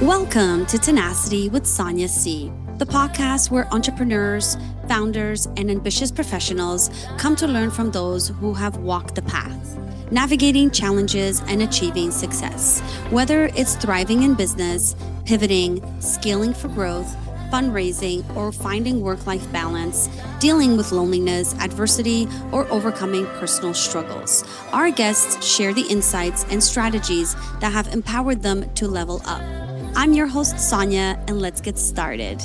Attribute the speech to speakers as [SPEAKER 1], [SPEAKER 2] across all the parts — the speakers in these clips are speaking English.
[SPEAKER 1] Welcome to Tenacity with Sonia C, the podcast where entrepreneurs, founders, and ambitious professionals come to learn from those who have walked the path, navigating challenges and achieving success. Whether it's thriving in business, pivoting, scaling for growth, fundraising, or finding work life balance, dealing with loneliness, adversity, or overcoming personal struggles. Our guests share the insights and strategies that have empowered them to level up. I'm your host, Sonia, and let's get started.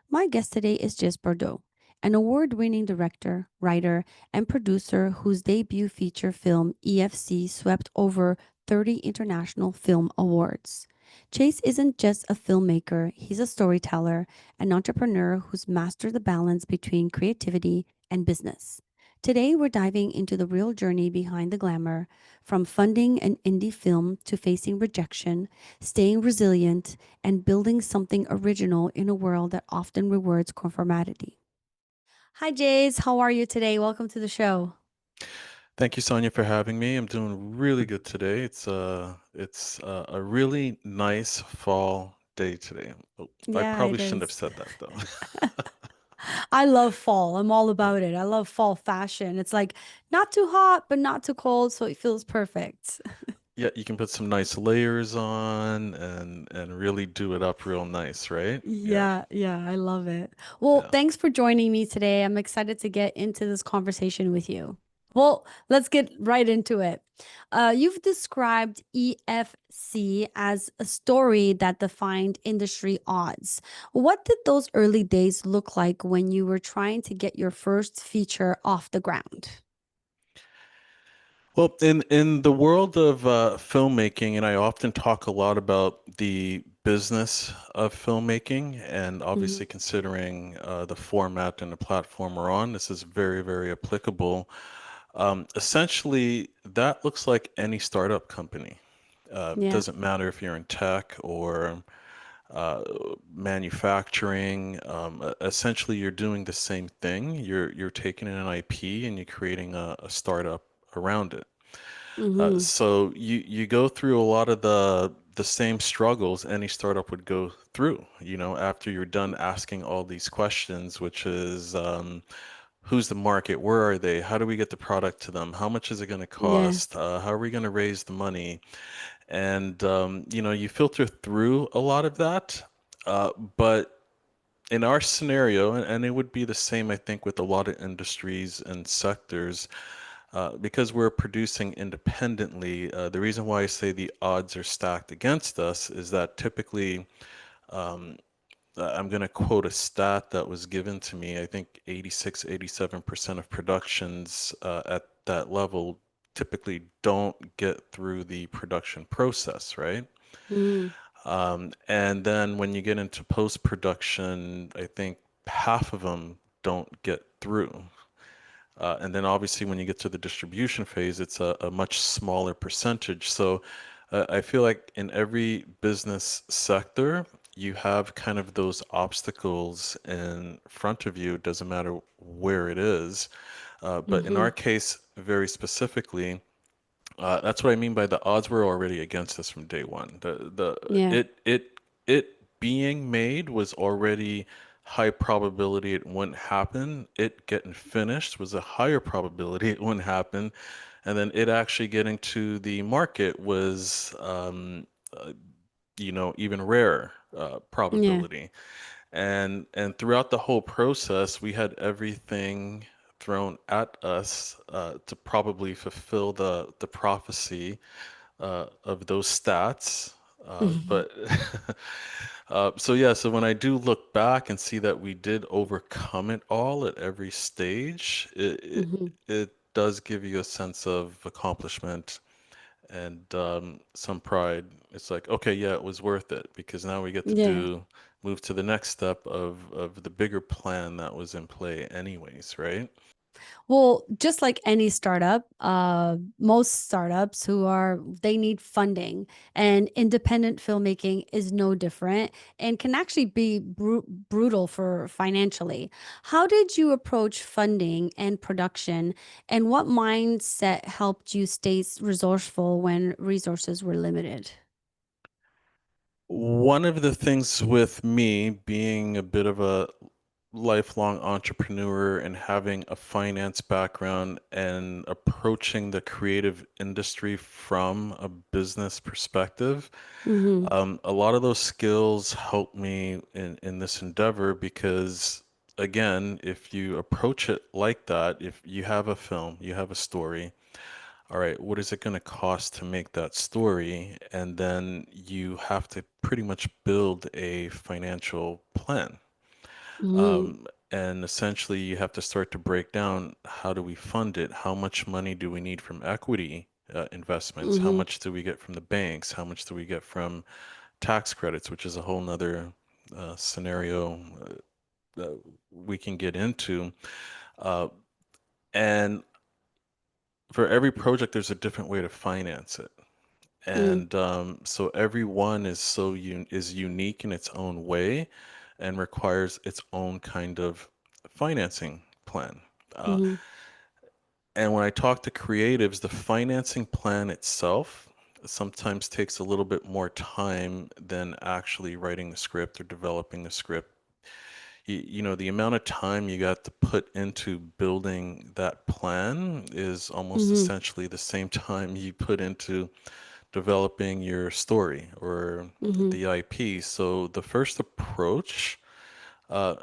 [SPEAKER 1] My guest today is Jaze Bordeaux, an award-winning director, writer, and producer whose debut feature film EFC swept over 30 international film awards. Chase isn't just a filmmaker, he's a storyteller, an entrepreneur who's mastered the balance between creativity and business. Today, we're diving into the real journey behind the glamour, from funding an indie film to facing rejection, staying resilient, and building something original in a world that often rewards conformity. Hi, Jace. How are you today? Welcome to the show.
[SPEAKER 2] Thank you, Sonia, for having me. I'm doing really good today. A really nice fall day today. Oh, I
[SPEAKER 1] Yeah,
[SPEAKER 2] probably
[SPEAKER 1] it
[SPEAKER 2] shouldn't have
[SPEAKER 1] is.
[SPEAKER 2] said that though.
[SPEAKER 1] I love fall. I'm all about it. I love fall fashion. It's like not too hot, but not too cold, so it feels perfect.
[SPEAKER 2] Yeah, you can put some nice layers on and really do it up real nice, right? Yeah,
[SPEAKER 1] Yeah, I love it. Well,
[SPEAKER 2] yeah.
[SPEAKER 1] thanks for joining me today. I'm excited to get into this conversation with you. Well, let's get right into it. You've described EFC as a story that defined industry odds. What did those early days look like when you were trying to get your first feature off the ground?
[SPEAKER 2] Well, in the world of filmmaking, and I often talk a lot about the business of filmmaking, and
[SPEAKER 1] Mhm.
[SPEAKER 2] obviously considering the format and the platform we're on, this is very, very applicable. Essentially, that looks like any startup company.
[SPEAKER 1] Yeah.
[SPEAKER 2] Doesn't matter if you're in tech or uh, manufacturing. Essentially, you're doing the same thing. You're taking an IP and you're creating a startup around it.
[SPEAKER 1] Mm-hmm.
[SPEAKER 2] So you go through a lot of the same struggles any startup would go through, after you're done asking all these questions, which is who's the market? Where are they? How do we get the product to them? How much is it going to
[SPEAKER 1] Yeah.
[SPEAKER 2] cost? How are we going to raise the money? And you filter through a lot of that. But in our scenario, and it would be the same, I think, with a lot of industries and sectors, because we're producing independently, the reason why I say the odds are stacked against us is that typically, um, I'm going to quote a stat that was given to me. I think 86, 87% of productions at that level typically don't get through the production process, right?
[SPEAKER 1] Mm-hmm.
[SPEAKER 2] And then when you get into post-production, I think half of them don't get through. And then obviously when you get to the distribution phase, it's a much smaller percentage. So I feel like in every business sector, you have kind of those obstacles in front of you. It doesn't matter where it is. But in
[SPEAKER 1] Mm-hmm.
[SPEAKER 2] our case, very specifically, that's what I mean by the odds were already against us from day one.
[SPEAKER 1] Yeah.
[SPEAKER 2] It being made was already high probability it wouldn't happen. It getting finished was a higher probability it wouldn't happen, and then it actually getting to the market was, uh, even rarer
[SPEAKER 1] Yeah.
[SPEAKER 2] probability. And throughout the whole process, we had everything thrown at us to probably fulfill the prophecy of those stats. But so yeah, so when I do look back and see that we did overcome it all at every stage,
[SPEAKER 1] Mm-hmm.
[SPEAKER 2] it does give you a sense of accomplishment and some pride. It's like, okay, yeah, it was worth it because now we get to
[SPEAKER 1] Yeah.
[SPEAKER 2] move to the next step of the bigger plan that was in play anyways, right?
[SPEAKER 1] Well, just like any startup, most startups they need funding, and independent filmmaking is no different and can actually be brutal for financially. How did you approach funding and production, and what mindset helped you stay resourceful when resources were limited?
[SPEAKER 2] One of the things with me being a bit of a lifelong entrepreneur and having a finance background and approaching the creative industry from a business perspective,
[SPEAKER 1] Mm-hmm.
[SPEAKER 2] a lot of those skills help me in this endeavor because, again, if you approach it like that, if you have a film, you have a story, all right, what is it going to cost to make that story? And then you have to pretty much build a financial plan.
[SPEAKER 1] Mm-hmm.
[SPEAKER 2] And essentially, you have to start to break down how do we fund it? How much money do we need from equity investments? How
[SPEAKER 1] Mm-hmm.
[SPEAKER 2] much do we get from the banks? How much do we get from tax credits, which is a whole nother scenario that we can get into. Uh, and for every project, there's a different way to finance it.
[SPEAKER 1] Mm-hmm.
[SPEAKER 2] And so every one is is unique in its own way and requires its own kind of financing plan. Uh,
[SPEAKER 1] Mm-hmm.
[SPEAKER 2] and when I talk to creatives, the financing plan itself sometimes takes a little bit more time than actually writing the script or developing the script. The amount of time you got to put into building that plan is almost
[SPEAKER 1] Mm-hmm.
[SPEAKER 2] essentially the same time you put into developing your story or
[SPEAKER 1] Mm-hmm.
[SPEAKER 2] the IP. So the first approach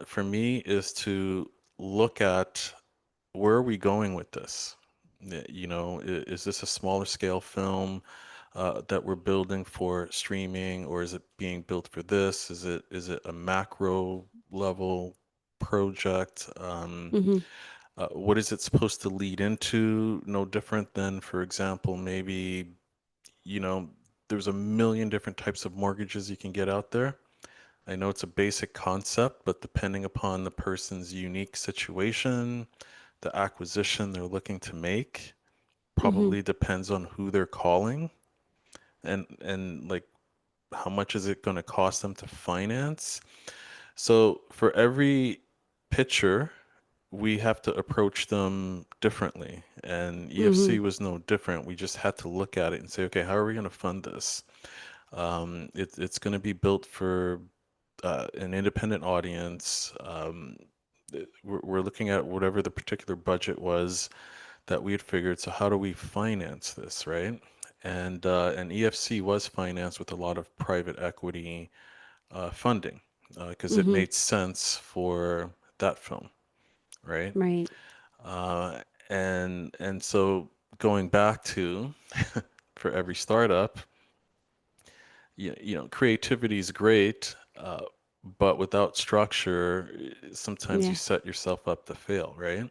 [SPEAKER 2] for me is to look at where are we going with this? Is this a smaller scale film that we're building for streaming, or is it being built for this? Is it a macro level project?
[SPEAKER 1] Mm-hmm.
[SPEAKER 2] What is it supposed to lead into? No different than, for example, maybe you know, there's a million different types of mortgages you can get out there. I know it's a basic concept, but depending upon the person's unique situation, the acquisition they're looking to make,
[SPEAKER 1] Mm-hmm.
[SPEAKER 2] probably depends on who they're calling and like how much is it going to cost them to finance. So for every pitcher, we have to approach them differently. And
[SPEAKER 1] Mm-hmm.
[SPEAKER 2] EFC was no different. We just had to look at it and say, okay, how are we going to fund this? It's going to be built for an independent audience. We're looking at whatever the particular budget was that we had figured. So how do we finance this, right? And EFC was financed with a lot of private equity funding because it
[SPEAKER 1] Mm-hmm.
[SPEAKER 2] made sense for that film, right?
[SPEAKER 1] Right.
[SPEAKER 2] Uh, and so going back to for every startup, creativity is great, but without structure, sometimes you
[SPEAKER 1] Yeah.
[SPEAKER 2] set yourself up to fail, right?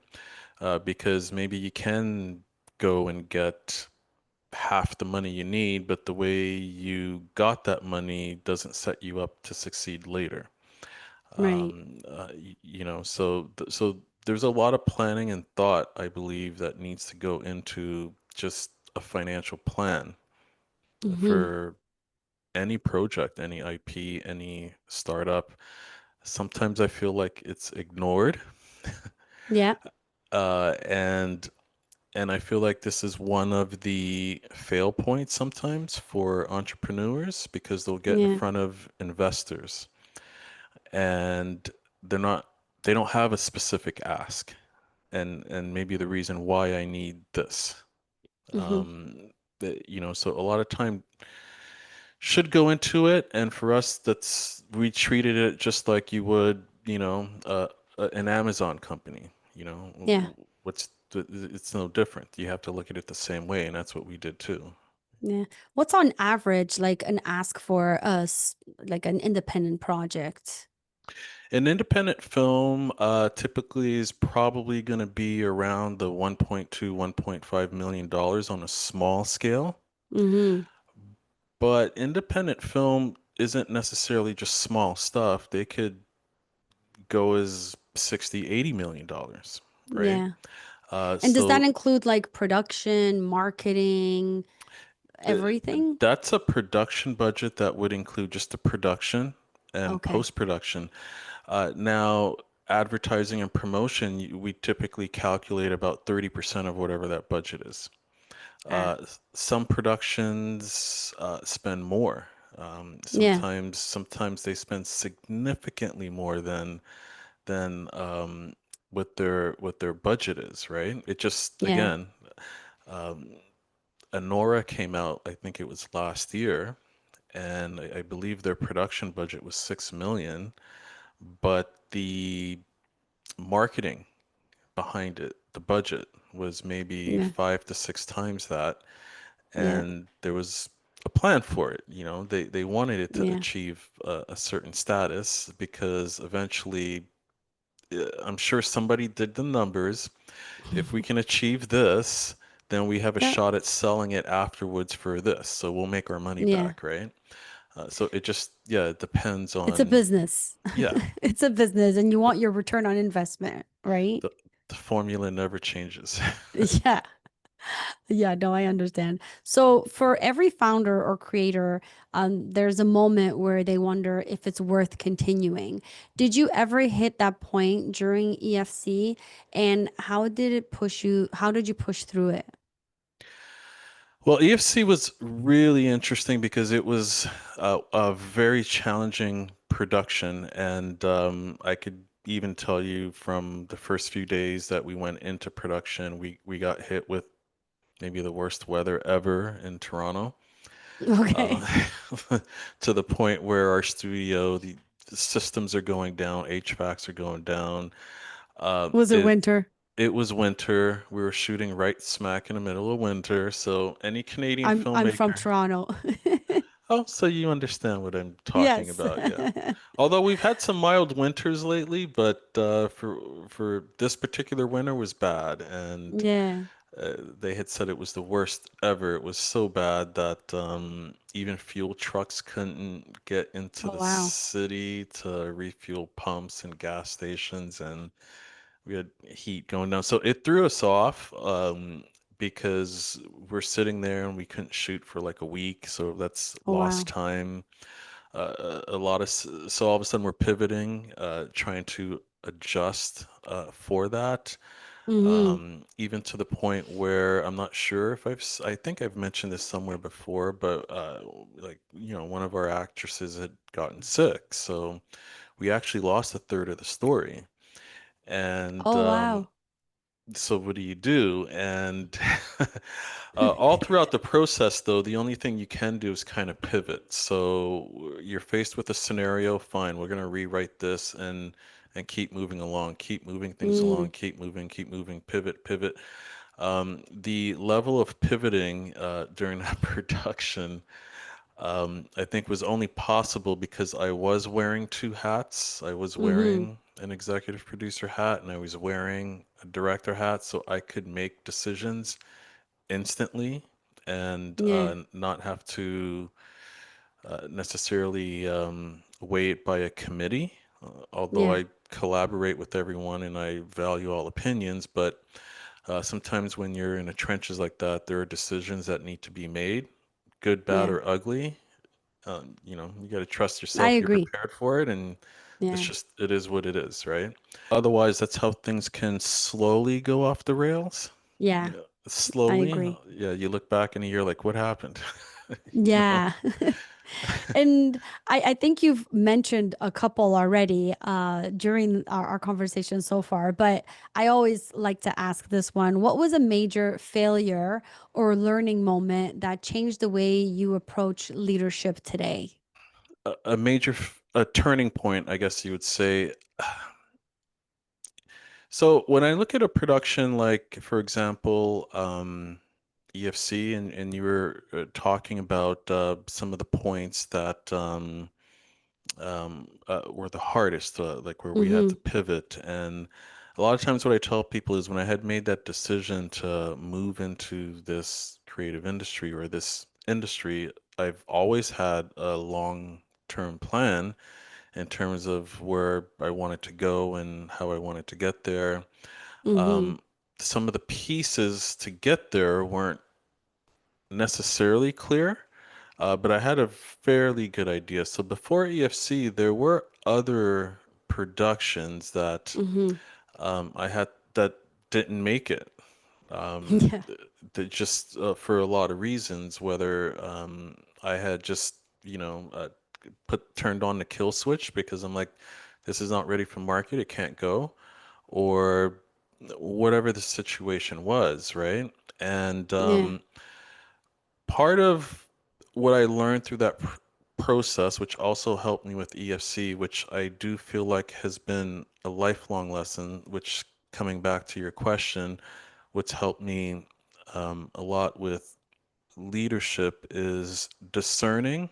[SPEAKER 2] Because maybe you can go and get half the money you need, but the way you got that money doesn't set you up to succeed later.
[SPEAKER 1] Right.
[SPEAKER 2] So there's a lot of planning and thought, I believe, that needs to go into just a financial plan
[SPEAKER 1] Mm-hmm.
[SPEAKER 2] for any project, any IP, any startup. Sometimes I feel like it's ignored.
[SPEAKER 1] Yeah.
[SPEAKER 2] And I feel like this is one of the fail points sometimes for entrepreneurs because they'll get in
[SPEAKER 1] Yeah.
[SPEAKER 2] front of investors and they're not they don't have a specific ask and maybe the reason why I need this.
[SPEAKER 1] Mm-hmm.
[SPEAKER 2] So a lot of time should go into it. And for us, we treated it just like you would, an Amazon company.
[SPEAKER 1] Yeah.
[SPEAKER 2] It's no different. You have to look at it the same way, and that's what we did too.
[SPEAKER 1] Yeah. What's on average like an ask for us, like an independent project?
[SPEAKER 2] An independent film typically is probably going to be around the 1.2, $1.5 million on a small scale.
[SPEAKER 1] Mm-hmm.
[SPEAKER 2] But independent film isn't necessarily just small stuff. They could go as 60, $80 million, right?
[SPEAKER 1] Yeah. And does that
[SPEAKER 2] So
[SPEAKER 1] include like production, marketing,
[SPEAKER 2] uh,
[SPEAKER 1] everything?
[SPEAKER 2] that's a production budget that would include just the production and
[SPEAKER 1] Okay.
[SPEAKER 2] post-production. Now, advertising and promotion, we typically calculate about 30% of whatever that budget is.
[SPEAKER 1] Ah,
[SPEAKER 2] Some productions spend more.
[SPEAKER 1] yeah,
[SPEAKER 2] Sometimes they spend significantly more than what their budget is, right? It just
[SPEAKER 1] yeah,
[SPEAKER 2] again, um, Anora came out, I think it was last year, and I believe their production budget was 6 million, but the marketing behind it, the budget was maybe
[SPEAKER 1] yeah,
[SPEAKER 2] 5 to 6 times that,
[SPEAKER 1] yeah,
[SPEAKER 2] and there was a plan for it. You know, they wanted it to
[SPEAKER 1] yeah.
[SPEAKER 2] achieve a certain status because eventually, I'm sure somebody did the numbers. If we can achieve this, then we have a
[SPEAKER 1] Yeah,
[SPEAKER 2] shot at selling it afterwards for this. So we'll make our money
[SPEAKER 1] yeah.
[SPEAKER 2] back, right? So it just, yeah, it depends
[SPEAKER 1] It's a
[SPEAKER 2] on,
[SPEAKER 1] business.
[SPEAKER 2] yeah,
[SPEAKER 1] It's a business, and you want your return on investment, right?
[SPEAKER 2] the, the formula never changes.
[SPEAKER 1] Yeah. Yeah, no, I understand. So for every founder or creator, there's a moment where they wonder if it's worth continuing. Did you ever hit that point during EFC? And how did it push you? How did you push through it?
[SPEAKER 2] Well, EFC was really interesting because it was a very challenging production, and I could even tell you from the first few days that we went into production, we got hit with maybe the worst weather ever in Toronto,
[SPEAKER 1] Okay.
[SPEAKER 2] uh, to the point where our studio, the systems are going down, HVACs are going down. Uh,
[SPEAKER 1] Was it
[SPEAKER 2] it
[SPEAKER 1] winter?
[SPEAKER 2] it was winter. We were shooting right smack in the middle of winter. So any Canadian
[SPEAKER 1] I'm from
[SPEAKER 2] filmmaker,
[SPEAKER 1] Toronto.
[SPEAKER 2] oh, so you understand what I'm talking
[SPEAKER 1] Yes.
[SPEAKER 2] about, yeah. Although we've had some mild winters lately, but for this particular winter was bad, and
[SPEAKER 1] Yeah.
[SPEAKER 2] they had said it was the worst ever. It was so bad that even fuel trucks couldn't get into
[SPEAKER 1] Oh,
[SPEAKER 2] the
[SPEAKER 1] wow.
[SPEAKER 2] city to refuel pumps and gas stations, and we had heat going down. So it threw us off because we're sitting there and we couldn't shoot for like a week. So that's
[SPEAKER 1] Oh,
[SPEAKER 2] lost
[SPEAKER 1] wow.
[SPEAKER 2] time. A lot of so all of a sudden we're pivoting, trying to adjust for that.
[SPEAKER 1] Mm-hmm.
[SPEAKER 2] Even to the point where I'm not sure if I think I've mentioned this somewhere before, but like, you know, one of our actresses had gotten sick. So we actually lost a third of the story. And
[SPEAKER 1] Oh, wow.
[SPEAKER 2] so what do you do? And all throughout the process, though, the only thing you can do is kind of pivot. So you're faced with a scenario, fine, we're going to rewrite this and keep moving along, keep moving things
[SPEAKER 1] Mm,
[SPEAKER 2] along, keep moving, pivot, pivot. The level of pivoting during that production I think was only possible because I was wearing two hats. I was
[SPEAKER 1] mm-hmm.
[SPEAKER 2] wearing an executive producer hat and I was wearing a director hat, so I could make decisions instantly and
[SPEAKER 1] Yeah.
[SPEAKER 2] not have to necessarily weigh it by a committee. Although
[SPEAKER 1] Yeah.
[SPEAKER 2] I collaborate with everyone and I value all opinions, but sometimes when you're in the trenches like that, there are decisions that need to be made, good, bad,
[SPEAKER 1] Yeah.
[SPEAKER 2] or ugly. You know, you got to trust
[SPEAKER 1] I
[SPEAKER 2] yourself. You're
[SPEAKER 1] agree.
[SPEAKER 2] prepared for it, and it's
[SPEAKER 1] Yeah.
[SPEAKER 2] just it is what it is, right? Otherwise, that's how things can slowly go off the rails.
[SPEAKER 1] Yeah.
[SPEAKER 2] Yeah,
[SPEAKER 1] I
[SPEAKER 2] slowly.
[SPEAKER 1] agree.
[SPEAKER 2] Yeah, you look back in a year like, what happened? You know?
[SPEAKER 1] Yeah. And I think you've mentioned a couple already during our conversation so far, but I always like to ask this one. What was a major failure or learning moment that changed the way you approach leadership today?
[SPEAKER 2] A major a turning point, I guess you would say. So when I look at a production like, for example, EFC, and you were talking about some of the points that were the hardest, like where we had
[SPEAKER 1] Mm-hmm.
[SPEAKER 2] to pivot. And a lot of times, what I tell people is when I had made that decision to move into this creative industry or this industry, I've always had a long-term plan in terms of where I wanted to go and how I wanted to get there.
[SPEAKER 1] Mm-hmm.
[SPEAKER 2] some of the pieces to get there weren't necessarily clear, but I had a fairly good idea. So before EFC, there were other productions that
[SPEAKER 1] Mm-hmm.
[SPEAKER 2] I had that didn't make it. Um,
[SPEAKER 1] Yeah.
[SPEAKER 2] that just for a lot of reasons, whether I had just put turned on the kill switch because I'm like, this is not ready for market, it can't go, or whatever the situation was, right? And
[SPEAKER 1] Yeah.
[SPEAKER 2] part of what I learned through that process, which also helped me with EFC, which I do feel like has been a lifelong lesson, which coming back to your question, what's helped me a lot with leadership is discerning.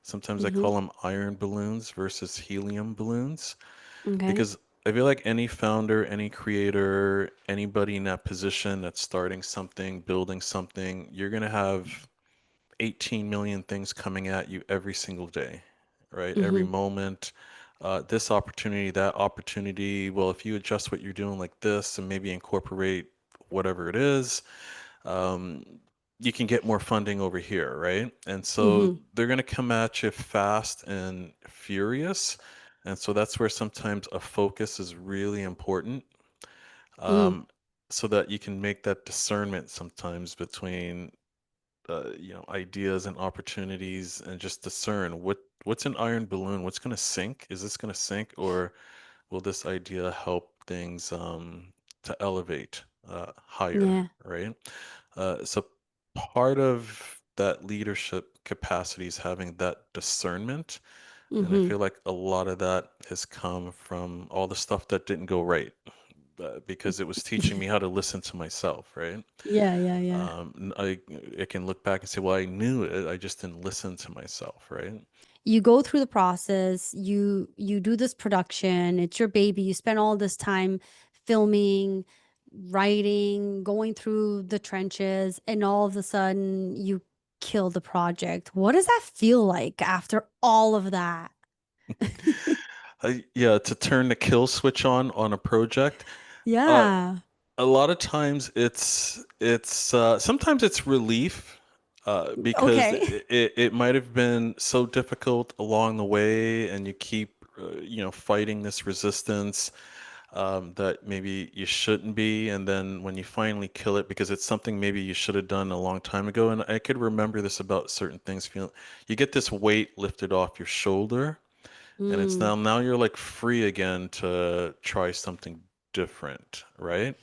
[SPEAKER 2] Sometimes I
[SPEAKER 1] Mm-hmm.
[SPEAKER 2] call them iron balloons versus helium balloons
[SPEAKER 1] Okay.
[SPEAKER 2] because I feel like any founder, any creator, anybody in that position that's starting something, building something, you're going to have 18 million things coming at you every single day, right? Every
[SPEAKER 1] Mm-hmm.
[SPEAKER 2] moment, this opportunity, that opportunity. Well, if you adjust what you're doing like this and maybe incorporate whatever it is, um, you can get more funding over here, right? And so
[SPEAKER 1] Mm-hmm.
[SPEAKER 2] they're going to come at you fast and furious. And so that's where sometimes a focus is really important,
[SPEAKER 1] Mm-hmm.
[SPEAKER 2] um, so that you can make that discernment sometimes between ideas and opportunities and just discern what's an iron balloon, what's going to sink, is this going to sink, or will this idea help things to elevate higher,
[SPEAKER 1] Yeah.
[SPEAKER 2] right? So part of that leadership capacity is having that discernment, and I
[SPEAKER 1] Mm-hmm.
[SPEAKER 2] feel like a lot of that has come from all the stuff that didn't go right, because it was teaching me how to listen to myself, right?
[SPEAKER 1] Yeah, yeah, yeah.
[SPEAKER 2] I can look back and say, well, I knew it, I just didn't listen to myself, right?
[SPEAKER 1] You go through the process, you do this production, it's your baby, you spend all this time filming, writing, going through the trenches, and all of a sudden you kill the project. What does that feel like after all of that?
[SPEAKER 2] Yeah, to turn the kill switch on a project. Uh,
[SPEAKER 1] Yeah.
[SPEAKER 2] a lot of times it's sometimes it's relief, because
[SPEAKER 1] Okay.
[SPEAKER 2] it might have been so difficult along the way, and you keep fighting this resistance, that maybe you shouldn't be, and then when you finally kill it because it's something maybe you should have done a long time ago. And I could remember this about certain things. Feel you get this weight lifted off your shoulder, and it's
[SPEAKER 1] Mm.
[SPEAKER 2] now you're like free again to try something different, right?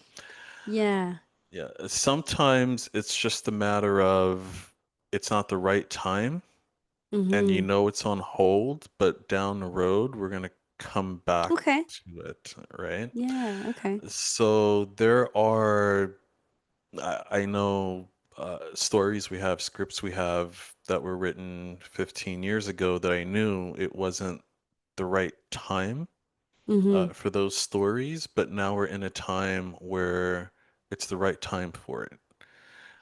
[SPEAKER 1] Yeah.
[SPEAKER 2] Yeah, sometimes it's just a matter of it's not the right time, and you
[SPEAKER 1] Mm-hmm.
[SPEAKER 2] know it's on hold, but down the road we're gonna come back
[SPEAKER 1] Okay.
[SPEAKER 2] to it, right?
[SPEAKER 1] Yeah. Okay.
[SPEAKER 2] So there are, I know, stories we have, scripts we have that were written 15 years ago that I knew it wasn't the right time
[SPEAKER 1] Mm-hmm.
[SPEAKER 2] for those stories, but now we're in a time where it's the right time for it.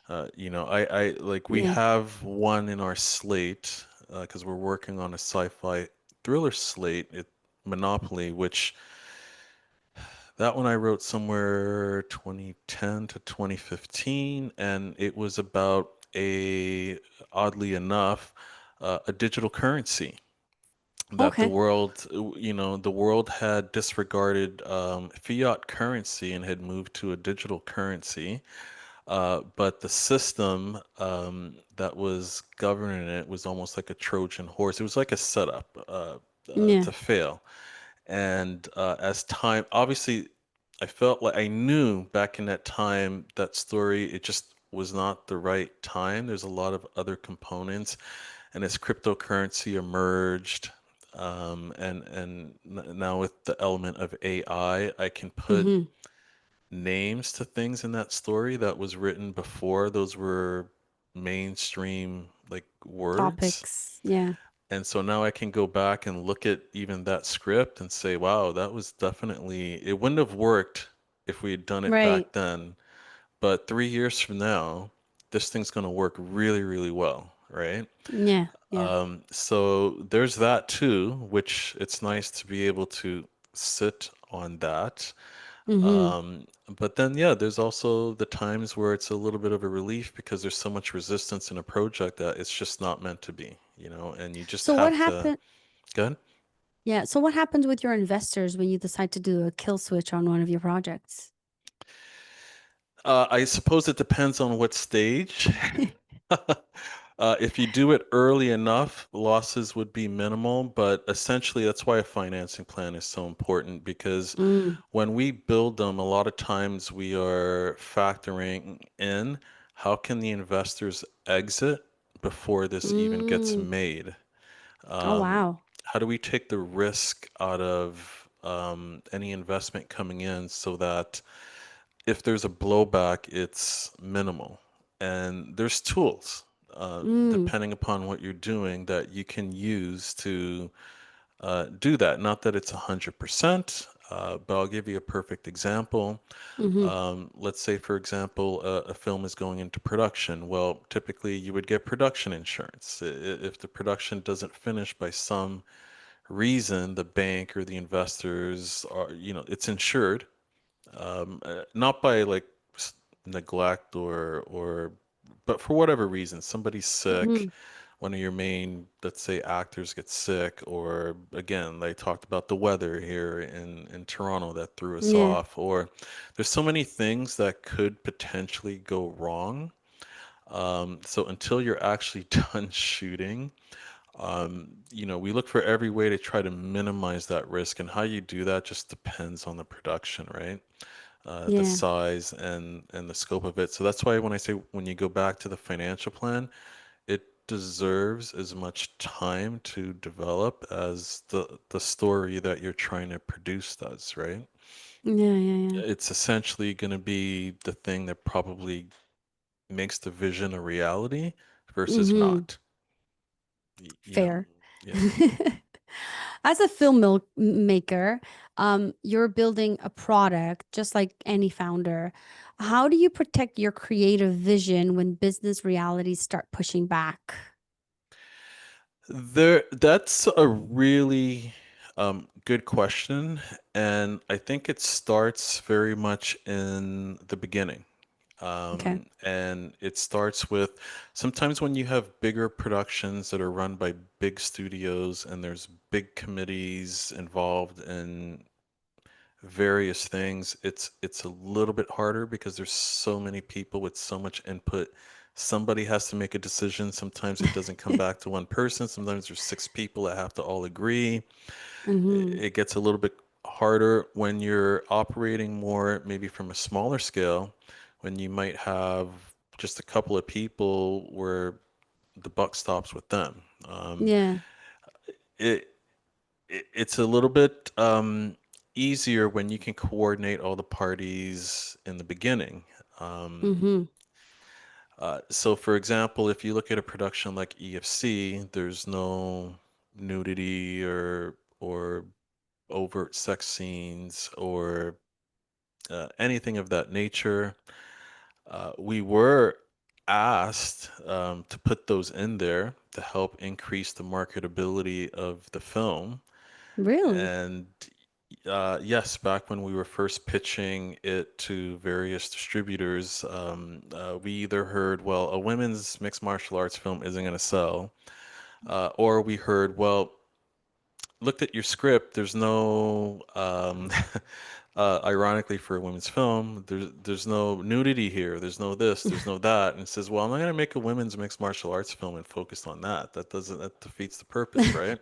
[SPEAKER 2] I like we
[SPEAKER 1] Yeah.
[SPEAKER 2] have one in our slate because we're working on a sci-fi thriller slate, Monopoly, which that one I wrote somewhere 2010 to 2015, and it was about oddly enough, a digital currency that
[SPEAKER 1] Okay.
[SPEAKER 2] the world had disregarded fiat currency and had moved to a digital currency. But the system that was governing it was almost like a Trojan horse. It was like a setup
[SPEAKER 1] Yeah.
[SPEAKER 2] to fail. And as time, obviously, I felt like I knew back in that time that story, it just was not the right time. There's a lot of other components. And as cryptocurrency emerged, now with the element of AI, I can put
[SPEAKER 1] Mm-hmm.
[SPEAKER 2] names to things in that story that was written before those were mainstream like words.
[SPEAKER 1] Topics. Yeah.
[SPEAKER 2] And so now I can go back and look at even that script and say, wow, that was definitely, it wouldn't have worked if we had done it
[SPEAKER 1] Right.
[SPEAKER 2] back then. But 3 years from now, this thing's going to work really, really well, right?
[SPEAKER 1] Yeah. Yeah.
[SPEAKER 2] So there's that too, which it's nice to be able to sit on that.
[SPEAKER 1] Mm-hmm.
[SPEAKER 2] Um, But then, yeah, there's also the times where it's a little bit of a relief because there's so much resistance in a project that it's just not meant to be, and you just
[SPEAKER 1] So what
[SPEAKER 2] have to.
[SPEAKER 1] happened?
[SPEAKER 2] Go ahead.
[SPEAKER 1] Yeah. So what happens with your investors when you decide to do a kill switch on one of your projects?
[SPEAKER 2] I suppose it depends on what stage. If you do it early enough, losses would be minimal, but essentially that's why a financing plan is so important because
[SPEAKER 1] Mm,
[SPEAKER 2] when we build them, a lot of times we are factoring in how can the investors exit before this even gets
[SPEAKER 1] mm.
[SPEAKER 2] made?
[SPEAKER 1] Oh,
[SPEAKER 2] Um,
[SPEAKER 1] wow.
[SPEAKER 2] how do we take the risk out of any investment coming in so that if there's a blowback, it's minimal? And there's tools,
[SPEAKER 1] Mm,
[SPEAKER 2] depending upon what you're doing, that you can use to do that. Not that it's 100%, but I'll give you a perfect example.
[SPEAKER 1] mm-hmm.
[SPEAKER 2] Let's say, for example, a film is going into production. Well, typically you would get production insurance. If the production doesn't finish by some reason, the bank or the investors are, it's insured, not by like neglect but for whatever reason, somebody's sick,
[SPEAKER 1] Mm-hmm.
[SPEAKER 2] one of your main, let's say, actors gets sick, or again, they talked about the weather here in Toronto that threw us
[SPEAKER 1] Yeah.
[SPEAKER 2] off, or there's so many things that could potentially go wrong. So until you're actually done shooting, we look for every way to try to minimize that risk, and how you do that just depends on the production, right? The
[SPEAKER 1] Yeah.
[SPEAKER 2] size and the scope of it. So that's why when I say when you go back to the financial plan, it deserves as much time to develop as the story that you're trying to produce does, right?
[SPEAKER 1] Yeah. Yeah. Yeah.
[SPEAKER 2] It's essentially going to be the thing that probably makes the vision a reality versus
[SPEAKER 1] Mm-hmm.
[SPEAKER 2] not.
[SPEAKER 1] Fair.
[SPEAKER 2] Yeah.
[SPEAKER 1] As a maker, you're building a product just like any founder. How do you protect your creative vision when business realities start pushing back?
[SPEAKER 2] That's a really good question, and I think it starts very much in the beginning.
[SPEAKER 1] Okay.
[SPEAKER 2] And it starts with sometimes when you have bigger productions that are run by big studios and there's big committees involved in various things, it's a little bit harder because there's so many people with so much input. Somebody has to make a decision. Sometimes it doesn't come back to one person. Sometimes there's six people that have to all agree.
[SPEAKER 1] Mm-hmm.
[SPEAKER 2] It gets a little bit harder when you're operating more maybe from a smaller scale, when you might have just a couple of people where the buck stops with them.
[SPEAKER 1] Yeah.
[SPEAKER 2] It, it's a little bit easier when you can coordinate all the parties in the beginning. Um,
[SPEAKER 1] Mm-hmm.
[SPEAKER 2] so, for example, if you look at a production like EFC, there's no nudity or overt sex scenes or anything of that nature. We were asked to put those in there to help increase the marketability of the film.
[SPEAKER 1] Really?
[SPEAKER 2] And yes, back when we were first pitching it to various distributors, we either heard, well, a women's mixed martial arts film isn't going to sell, or we heard, well, looked at your script, there's no, ironically for a women's film, there's no nudity here, there's no this, there's no that, and it says, well, I'm not gonna make a women's mixed martial arts film and focus on that. That defeats the purpose, right?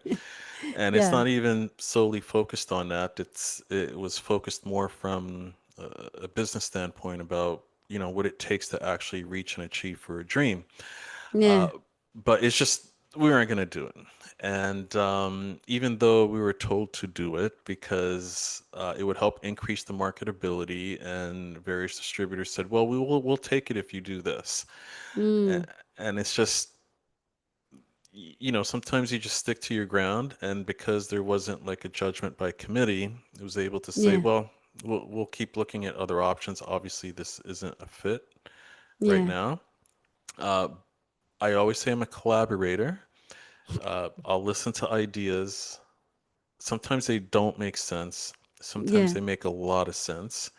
[SPEAKER 2] And it's
[SPEAKER 1] Yeah.
[SPEAKER 2] not even solely focused on that. It was focused more from a business standpoint about what it takes to actually reach and achieve for a dream. Uh,
[SPEAKER 1] Yeah.
[SPEAKER 2] but it's just we weren't going to do it. And even though we were told to do it because it would help increase the marketability, and various distributors said, "Well, we'll take it if you do this." And,
[SPEAKER 1] Mm.
[SPEAKER 2] and it's just sometimes you just stick to your ground, and because there wasn't like a judgment by committee, it was able to say,
[SPEAKER 1] Yeah.
[SPEAKER 2] "Well, we'll keep looking at other options. Obviously, this isn't a fit right
[SPEAKER 1] Yeah.
[SPEAKER 2] now." Uh, I always say I'm a collaborator. I'll listen to ideas. Sometimes they don't make sense. Sometimes
[SPEAKER 1] Yeah.
[SPEAKER 2] they make a lot of sense.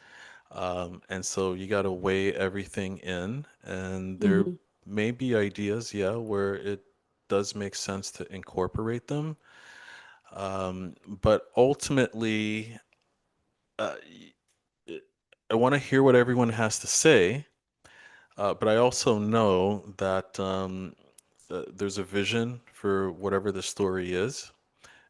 [SPEAKER 2] And so you got to weigh everything in, and there
[SPEAKER 1] Hmm.
[SPEAKER 2] may be ideas, yeah, where it does make sense to incorporate them. But ultimately, uh, y- I want to hear what everyone has to say, but I also know that there's a vision for whatever the story is,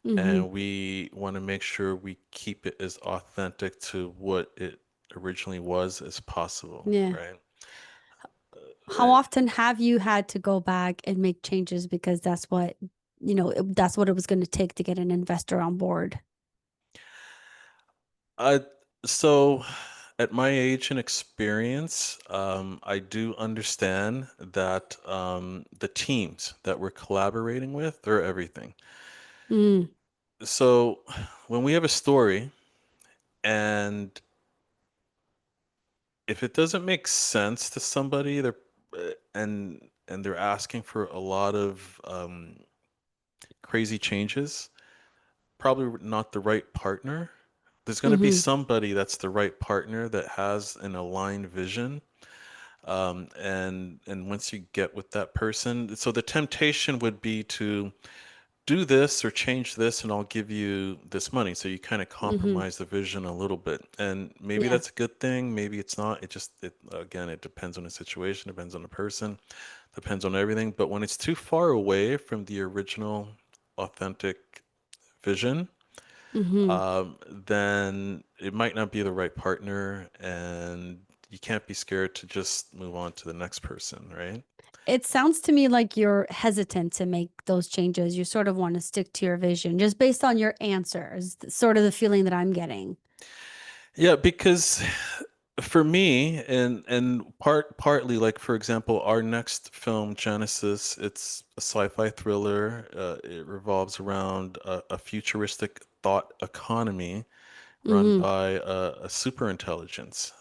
[SPEAKER 1] Hmm.
[SPEAKER 2] and we want to make sure we keep it as authentic to what it originally was as possible,
[SPEAKER 1] Yeah.
[SPEAKER 2] right?
[SPEAKER 1] How often have you had to go back and make changes because that's what it was going to take to get an investor on board?
[SPEAKER 2] I so at my age and experience, I do understand that the teams that we're collaborating with, they're everything.
[SPEAKER 1] Mm,
[SPEAKER 2] So when we have a story and if it doesn't make sense to somebody, and they're asking for a lot of crazy changes, probably not the right partner. There's going to be
[SPEAKER 1] hmm.
[SPEAKER 2] somebody that's the right partner that has an aligned vision. And once you get with that person, so the temptation would be to do this or change this, and I'll give you this money. So you kind of
[SPEAKER 1] Hmm.
[SPEAKER 2] compromise the vision a little bit, and maybe
[SPEAKER 1] Yeah.
[SPEAKER 2] that's a good thing. Maybe it's not. It again, it depends on the situation, depends on the person, depends on everything. But when it's too far away from the original, authentic vision,
[SPEAKER 1] Hmm.
[SPEAKER 2] then it might not be the right partner, and you can't be scared to just move on to the next person, right?
[SPEAKER 1] It sounds to me like you're hesitant to make those changes. You sort of want to stick to your vision just based on your answers, sort of the feeling that I'm getting.
[SPEAKER 2] Yeah, because for me, and partly, like for example, our next film, Genesis, it's a sci-fi thriller. It revolves around a futuristic thought economy run
[SPEAKER 1] Hmm.
[SPEAKER 2] by a super intelligence.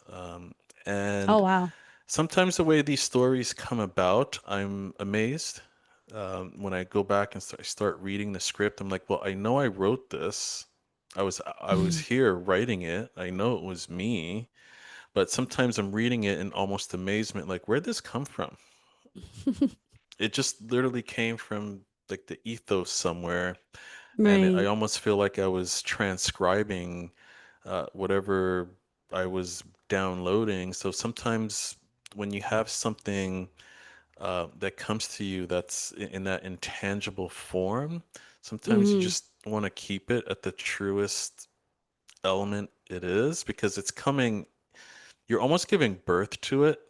[SPEAKER 1] Oh,
[SPEAKER 2] And
[SPEAKER 1] wow.
[SPEAKER 2] sometimes the way these stories come about, I'm amazed. When I go back and start reading the script, I'm like, well, I know I wrote this. I was here writing it. I know it was me, but sometimes I'm reading it in almost amazement, like, where'd this come from? It just literally came from like the ethos somewhere, and I
[SPEAKER 1] Right.
[SPEAKER 2] almost feel like I was transcribing whatever I was downloading. So sometimes when you have something that comes to you that's in that intangible form, sometimes you
[SPEAKER 1] Hmm.
[SPEAKER 2] just want to keep it at the truest element it is because it's coming, you're almost giving birth to it.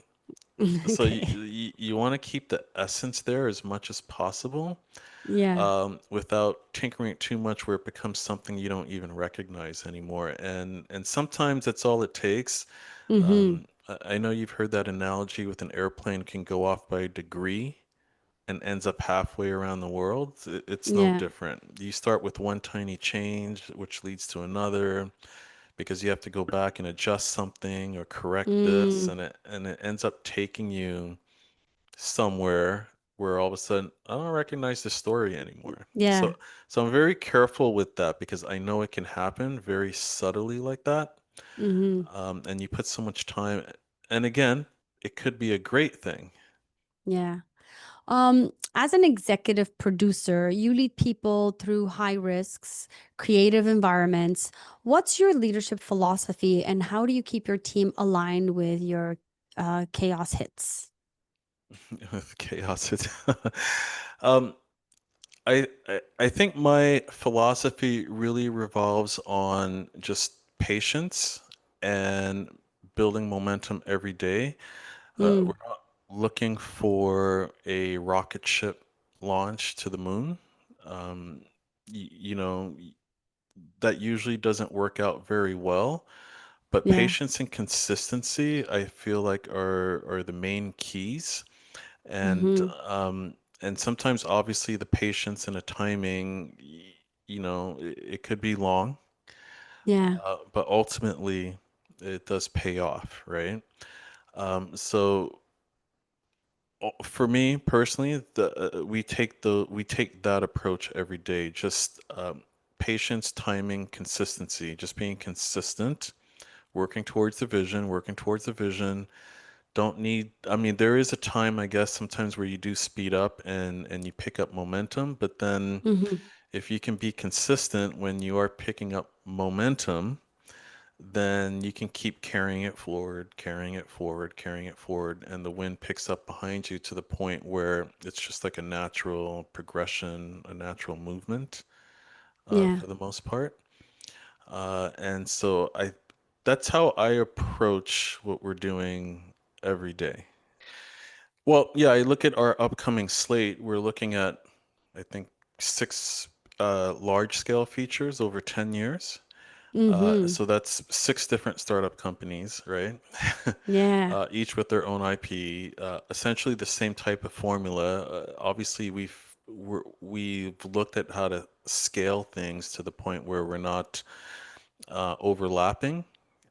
[SPEAKER 2] So
[SPEAKER 1] Okay.
[SPEAKER 2] you want to keep the essence there as much as possible,
[SPEAKER 1] Yeah.
[SPEAKER 2] without tinkering it too much where it becomes something you don't even recognize anymore. And sometimes that's all it takes.
[SPEAKER 1] Hmm.
[SPEAKER 2] I know you've heard that analogy with an airplane can go off by a degree and ends up halfway around the world. It's no
[SPEAKER 1] Yeah.
[SPEAKER 2] different. You start with one tiny change, which leads to another, because you have to go back and adjust something or correct this,
[SPEAKER 1] Mm.
[SPEAKER 2] and it ends up taking you somewhere where all of a sudden I don't recognize the story anymore.
[SPEAKER 1] Yeah.
[SPEAKER 2] So I'm very careful with that because I know it can happen very subtly like that.
[SPEAKER 1] Hmm.
[SPEAKER 2] And you put so much time, and again, it could be a great thing.
[SPEAKER 1] Yeah. As an executive producer, you lead people through high risks, creative environments. What's your leadership philosophy and how do you keep your team aligned with your chaos hits?
[SPEAKER 2] With chaos. um, I think my philosophy really revolves on just patience and building momentum every day.
[SPEAKER 1] Mm,
[SPEAKER 2] We're not looking for a rocket ship launch to the moon. Um, that usually doesn't work out very well. But
[SPEAKER 1] yeah.
[SPEAKER 2] patience and consistency, I feel like are the main keys. And
[SPEAKER 1] Mm-hmm.
[SPEAKER 2] um, and sometimes, obviously, the patience and the timing, it could be long,
[SPEAKER 1] Yeah.
[SPEAKER 2] but ultimately, it does pay off, right? So for me personally, we take that approach every day. Just patience, timing, consistency. Just being consistent working towards the vision. Don't need, I mean, there is a time, I guess, sometimes where you do speed up and you pick up momentum, but then
[SPEAKER 1] Mm-hmm.
[SPEAKER 2] if you can be consistent when you are picking up momentum, then you can keep carrying it forward, carrying it forward, carrying it forward, and the wind picks up behind you to the point where it's just like a natural progression, a natural movement,
[SPEAKER 1] Yeah.
[SPEAKER 2] for the most part. And so that's how I approach what we're doing every day. Well, yeah, I look at our upcoming slate. We're looking at, I think, six large scale features over 10 years.
[SPEAKER 1] Mm-hmm.
[SPEAKER 2] So that's six different startup companies, right?
[SPEAKER 1] Yeah.
[SPEAKER 2] Each with their own IP, essentially the same type of formula. Obviously, we've looked at how to scale things to the point where we're not overlapping.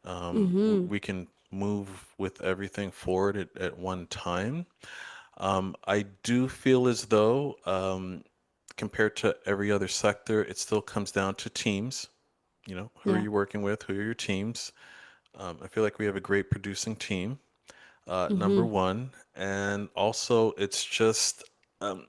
[SPEAKER 1] Mm-hmm.
[SPEAKER 2] We can move with everything forward at one time. I do feel as though, compared to every other sector, it still comes down to teams. You know, who are
[SPEAKER 1] Yeah.
[SPEAKER 2] you working with? Who are your teams? I feel like we have a great producing team, number
[SPEAKER 1] Mm-hmm.
[SPEAKER 2] one. And also, it's just, um,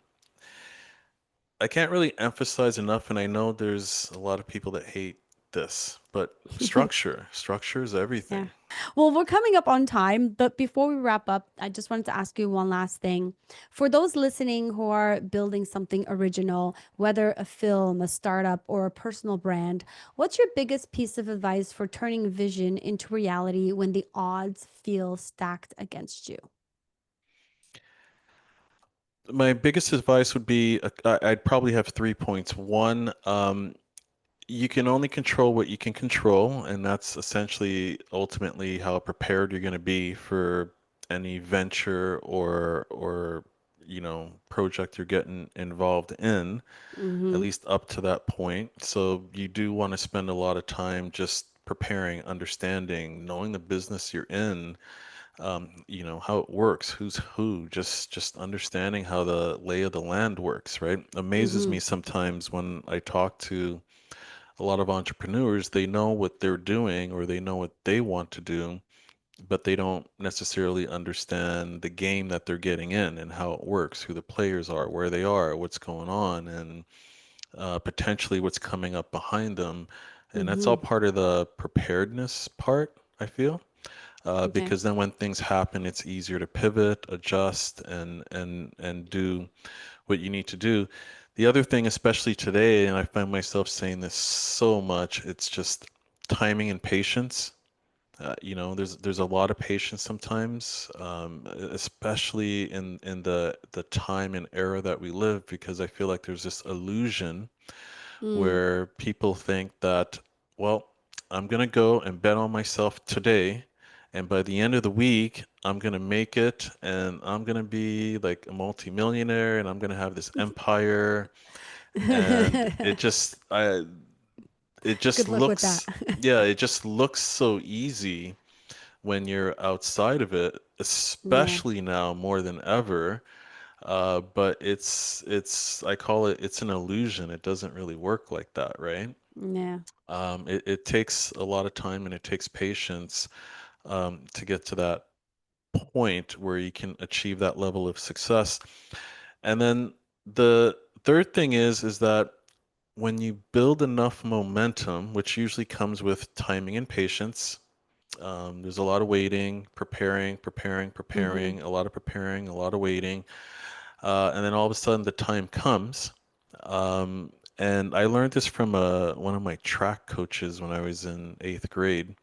[SPEAKER 2] I can't really emphasize enough, and I know there's a lot of people that hate this, but structure is
[SPEAKER 1] Yeah.
[SPEAKER 2] everything.
[SPEAKER 1] Well, we're coming up on time, but before we wrap up, I just wanted to ask you one last thing. For those listening who are building something original, whether a film, a startup, or a personal brand, what's your biggest piece of advice for turning vision into reality when the odds feel stacked against you?
[SPEAKER 2] My biggest advice would be, I'd probably have 3 points. One, you can only control what you can control, and that's essentially ultimately how prepared you're going to be for any venture or project you're getting involved in, at
[SPEAKER 1] Mm-hmm.
[SPEAKER 2] least up to that point. So you do want to spend a lot of time just preparing, understanding, knowing the business you're in, how it works, who's who, just understanding how the lay of the land works, right? Amazes
[SPEAKER 1] Mm-hmm.
[SPEAKER 2] me sometimes when I talk to a lot of entrepreneurs. They know what they're doing or they know what they want to do, but they don't necessarily understand the game that they're getting in and how it works, who the players are, where they are, what's going on, and potentially what's coming up behind them. And that's all
[SPEAKER 1] Mm-hmm.
[SPEAKER 2] part of the preparedness part, I feel.
[SPEAKER 1] Okay.
[SPEAKER 2] Because then when things happen, it's easier to pivot, adjust, and do what you need to do. The other thing, especially today, and I find myself saying this so much, it's just timing and patience. There's a lot of patience sometimes, especially in the time and era that we live, because I feel like there's this illusion
[SPEAKER 1] Mm.
[SPEAKER 2] where people think that, well, I'm gonna go and bet on myself today, and by the end of the week, I'm gonna make it, and I'm gonna be like a multimillionaire, and I'm gonna have this empire, and it just
[SPEAKER 1] Good luck with that.
[SPEAKER 2] looks, yeah, it just looks so easy when you're outside of it,
[SPEAKER 1] Yeah.
[SPEAKER 2] especially now more than ever. But I call it's an illusion. It doesn't really work like that, right?
[SPEAKER 1] Yeah.
[SPEAKER 2] It takes a lot of time and it takes patience, to get to that point where you can achieve that level of success. And then the third thing is that when you build enough momentum, which usually comes with timing and patience, there's a lot of waiting,
[SPEAKER 1] Mm-hmm.
[SPEAKER 2] preparing, a lot of preparing, a lot of waiting. And then all of a sudden the time comes. And I learned this from one of my track coaches when I was in eighth grade.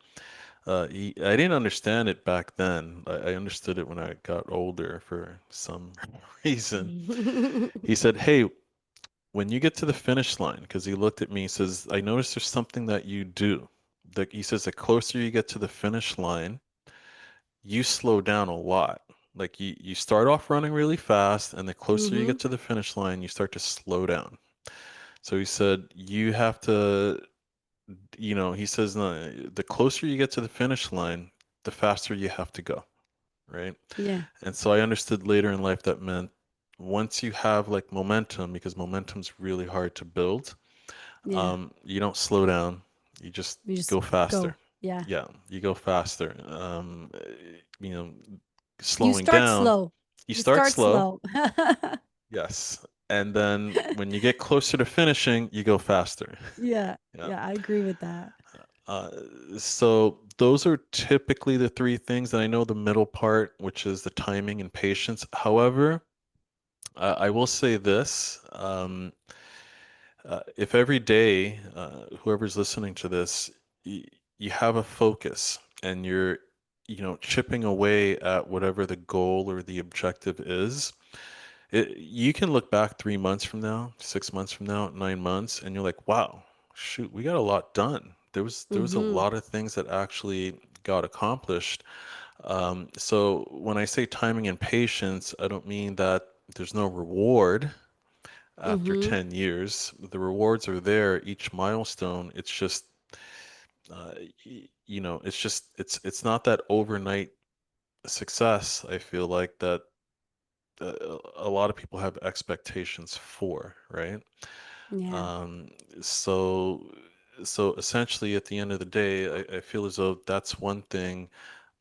[SPEAKER 2] I didn't understand it back then. I understood it when I got older for some reason. He said, "Hey, when you get to the finish line," because he looked at me, he says, "I noticed there's something that you do." He says, "The closer you get to the finish line, you slow down a lot. Like you start off running really fast, and the closer you
[SPEAKER 1] Mm-hmm.
[SPEAKER 2] get to the finish line, you start to slow down." So he said, "You have to, he says, no, the closer you get to the finish line, the faster you have to go, right?"
[SPEAKER 1] Yeah.
[SPEAKER 2] And so I understood later in life that meant once you have like momentum, because momentum's really hard to build,
[SPEAKER 1] Yeah.
[SPEAKER 2] you don't slow down, you just
[SPEAKER 1] You just
[SPEAKER 2] go faster.
[SPEAKER 1] go. Yeah.
[SPEAKER 2] Yeah, you go faster. You know,
[SPEAKER 1] You
[SPEAKER 2] slowing
[SPEAKER 1] start
[SPEAKER 2] down,
[SPEAKER 1] slow.
[SPEAKER 2] you
[SPEAKER 1] You
[SPEAKER 2] start
[SPEAKER 1] start
[SPEAKER 2] slow,
[SPEAKER 1] slow.
[SPEAKER 2] yes, and then when you get closer to finishing, you go faster.
[SPEAKER 1] Yeah.
[SPEAKER 2] Yeah.
[SPEAKER 1] Yeah, I agree with that.
[SPEAKER 2] Uh, so those are typically the three things. And I know the middle part, which is the timing and patience. However, I will say this. If every day, whoever's listening to this, you have a focus and you're, chipping away at whatever the goal or the objective is, you can look back 3 months from now, 6 months from now, 9 months, and you're like, wow, shoot, we got a lot done. There was a
[SPEAKER 1] Mm-hmm.
[SPEAKER 2] lot of things that actually got accomplished. So when I say timing and patience, I don't mean that there's no reward after
[SPEAKER 1] Mm-hmm.
[SPEAKER 2] 10 years. The rewards are there, each milestone. It's just, it's not that overnight success, I feel like, that a lot of people have expectations for, right?
[SPEAKER 1] Yeah.
[SPEAKER 2] Um, so, so essentially, at the end of the day, I feel as though that's one thing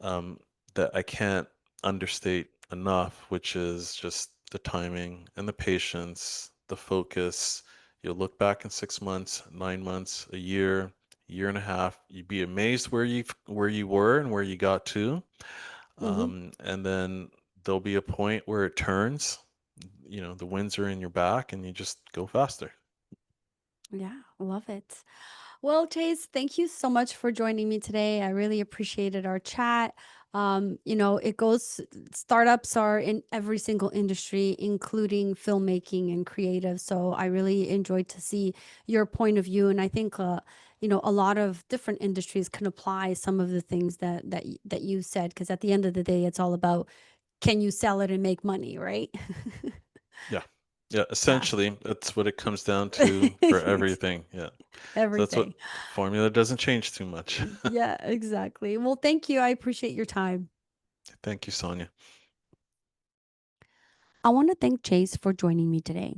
[SPEAKER 2] um, that I can't understate enough, which is just the timing and the patience, the focus. You'll look back in 6 months, 9 months, a year and a half. You'd be amazed where you were and where you got to.
[SPEAKER 1] Mm-hmm.
[SPEAKER 2] And then there'll be a point where it turns. The winds are in your back, and you just go faster.
[SPEAKER 1] Yeah, love it. Well, Chase, thank you so much for joining me today. I really appreciated our chat. It goes, startups are in every single industry, including filmmaking and creative. So I really enjoyed to see your point of view. And I think, a lot of different industries can apply some of the things that you said, because at the end of the day, it's all about, can you sell it and make money, right?
[SPEAKER 2] Yeah. Yeah,
[SPEAKER 1] Yeah.
[SPEAKER 2] essentially, that's what it comes down to for everything. Yeah. So that's what
[SPEAKER 1] Everything.
[SPEAKER 2] the formula doesn't change too much.
[SPEAKER 1] Yeah, exactly. Well, thank you. I appreciate your time.
[SPEAKER 2] Thank you, Sonia.
[SPEAKER 1] I want to thank Jace for joining me today.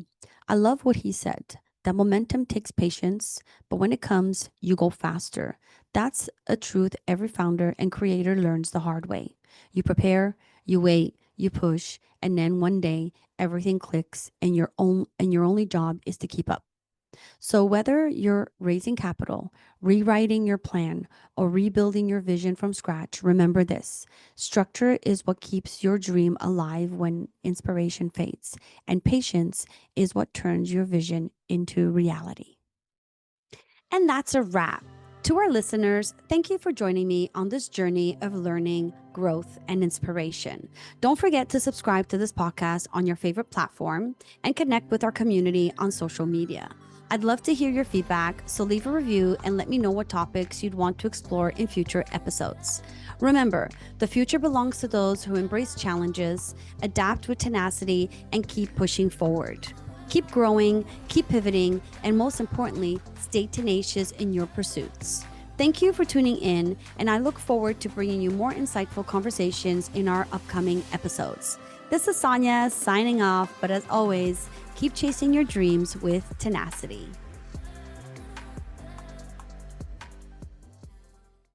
[SPEAKER 1] I love what he said, that momentum takes patience, but when it comes, you go faster. That's a truth every founder and creator learns the hard way. You prepare, you wait, you push, and then one day everything clicks and your only job is to keep up. So, whether you're raising capital, rewriting your plan, or rebuilding your vision from scratch, remember this: structure is what keeps your dream alive when inspiration fades, and patience is what turns your vision into reality. And that's a wrap. To our listeners, thank you for joining me on this journey of learning, growth, and inspiration. Don't forget to subscribe to this podcast on your favorite platform and connect with our community on social media. I'd love to hear your feedback, so leave a review and let me know what topics you'd want to explore in future episodes. Remember, the future belongs to those who embrace challenges, adapt with tenacity, and keep pushing forward. Keep growing, keep pivoting, and most importantly, stay tenacious in your pursuits. Thank you for tuning in, and I look forward to bringing you more insightful conversations in our upcoming episodes. This is Sonia signing off, but as always, keep chasing your dreams with tenacity.